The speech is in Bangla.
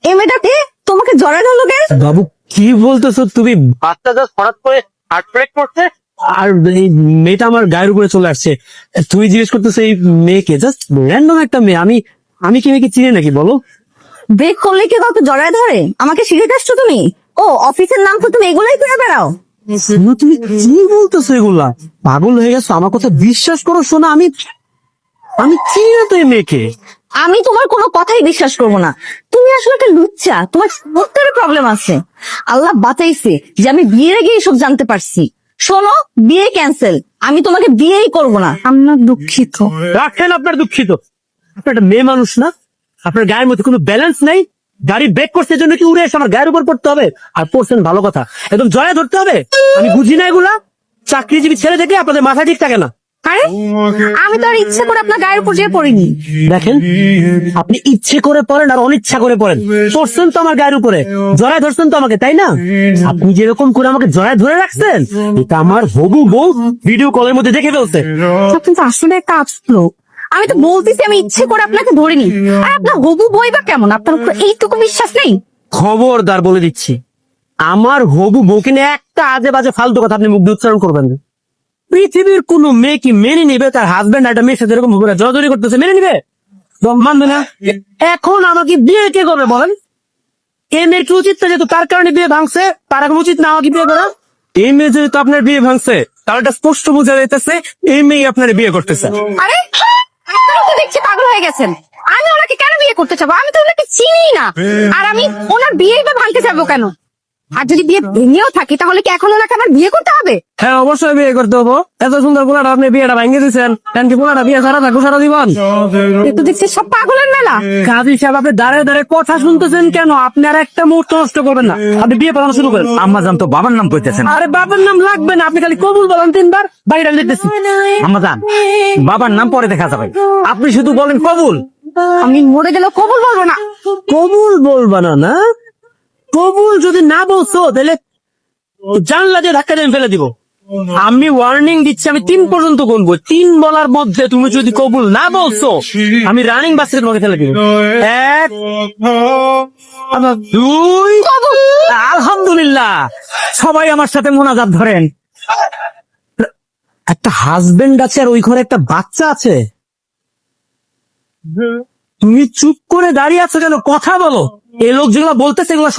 এই মেয়েটাকে তোমাকে জড়ায় ধরলো কেন? বাবু কি বলতেছো তুমি? বাচ্চা জাস্ট হঠাৎ করে হার্ট ব্রেক করছে আর এই মেয়েটা আমার গায়ের উপরে চলে আসছে। তুমি জিজ্ঞেস করতেছো এই মেয়েকে? জাস্ট র্যান্ডম একটা মেয়ে। আমি কি মেয়েকে চিনি নাকি বলো? ব্রেক করলে কি কাউকে জড়ায় ধরে? আমাকে শিখে আসছো তুমি? ও অফিসের নাম তো তুমি এগুলাই করে বেড়াও। শোনো তুমি কি বলতেছো এগুলা? পাগল হয়ে গেছো? আমার কথা বিশ্বাস করো শোনা, আমি চিনি না তো এই মেয়েকে। আমি তোমার কোনো কথাই বিশ্বাস করবো না। তুমি আসলে একটা লুচ্চা, তোমার বুকের প্রবলেম আছে। আল্লাহ বাঁচাইছে যে আমি বিয়ের আগে এসব জানতে পারছি। শোনো, বিয়ে ক্যান্সেল, আমি তোমাকে বিয়েই করব না। আমরা দুঃখিত। রাখেন আপনার দুঃখিত। আপনার একটা মেয়ে মানুষ না? আপনার গায়ের মধ্যে কোনো ব্যালেন্স নেই? গাড়ি ব্রেক করছে জন্য কি উড়ে এসে আমার গায়ের উপর পড়তে হবে? আর পড়ছেন ভালো কথা, একদম জয়া ধরতে হবে? আমি বুঝি না এগুলা। চাকরিজীবী ছেলে থেকে আপনাদের মাথা ঠিক থাকে না। আরে আমি তো আর ইচ্ছে করে আপনার গায়ের উপর যেয়ে পড়িনি। দেখেন, আপনি ইচ্ছে করে পড়েন আর অনিচ্ছা করে পড়েন, পড়ছেন তো আমার গায়ের উপরে, জড়ায় ধরছেন তো আমাকে, তাই না? আপনি যেরকম করে আমাকে জড়ায় ধরে রাখছেন, এটা আমার হবু বউ ভিডিও কলের মধ্যে দেখে ফেলছে। আপনি তো আসলে একটা লোক। আমি তো বলতেছি আমি ইচ্ছে করে আপনাকে ধরিনি। আর আপনার হবু বই বা কেমন, আপনার উপর এইটুকু বিশ্বাস নেই? খবরদার বলে দিচ্ছি, আমার হবু বউকে নিয়ে একটা আজে বাজে ফালতু কথা আপনি মুখ দিয়ে উচ্চারণ করবেন না। পৃথিবীর কোন মেয়ে কি মেনে নিবে তার হাজবেন্ড একটা মেয়ের সাথে এরকম জড়াজড়ি করতেছে? মেনে নিবে? মানবে না। এখন আমাকে বিয়ে কে করবে বলেন? এই মেয়ের কি উচিত না, যেহেতু তার কারণে বিয়ে ভাঙছে, তার এখন উচিত না আমাকে বিয়ে করা? এই মেয়ে যেহেতু আপনার বিয়ে ভাঙছে, তাহলে এটা স্পষ্ট বোঝা যাইতেছে এই মেয়ে আপনার বিয়ে করতেছে। আরে আপনারা তো দেখছি পাগল হয়ে গেছেন। আমি ওনাকে কেন বিয়ে করতে চাবো? আমি তো ওনাকে চিনি না। আর আমি ওনার বিয়ে বা ভাঙতে যাবো কেন? আর যদি বিয়ে ভেঙেও থাকি তাহলে কি এখন ওনাকে আমার বিয়ে করতে হবে? হ্যাঁ অবশ্যই বিয়ে করতে হবো। এত সুন্দর পোলাটা আপনি বিয়েটা ভাঙিয়ে দিচ্ছেন, কেন কি পোলাটা বিয়ে ছাড়া থাকবো সারা জীবন? এ তো দেখছি সব পাগলের মেলা। কাজী সাহেব আপনি দাঁড়ে দাঁড়ে কথা শুনতেছেন কেন? আপনি আর একটা মুহূর্ত নষ্ট করবেন না, আপনি বিয়ে পালানো শুরু করেন। আম্মা জান তো বাবার নাম কইতেছেন। আরে বাবার নাম লাগবে না, আপনি খালি কবুল বলেন 3 বার, বাইরে আমি দেখতেছি। আম্মা জান বাবার নাম পরে দেখা যাবে, আপনি শুধু বলেন কবুল। আমি মরে গেলেও কবুল বলবো না। কবুল বলবা না? না কবুল যদি না বলছো তাহলে জানলা দিয়ে ধাক্কা দিয়ে ফেলে দিব। আমি ওয়ার্নিং দিচ্ছি, আমি 3 পর্যন্ত গুনবো। 3 বলার মধ্যে তুমি যদি কবুল না বলছো, আমি রানিং বাসে তোমাকে ফেলে দিব। 1, 2, আলহামদুলিল্লাহ, সবাই আমার সাথে মোনাজাত ধরেন। একটা হাজবেন্ড আছে আর ওই ঘরে একটা বাচ্চা আছে। তুমি চুপ করে দাঁড়িয়ে আছো কেন? কথা বলো। এই লোক যেগুলো বলতেছে এগুলো সত্যি।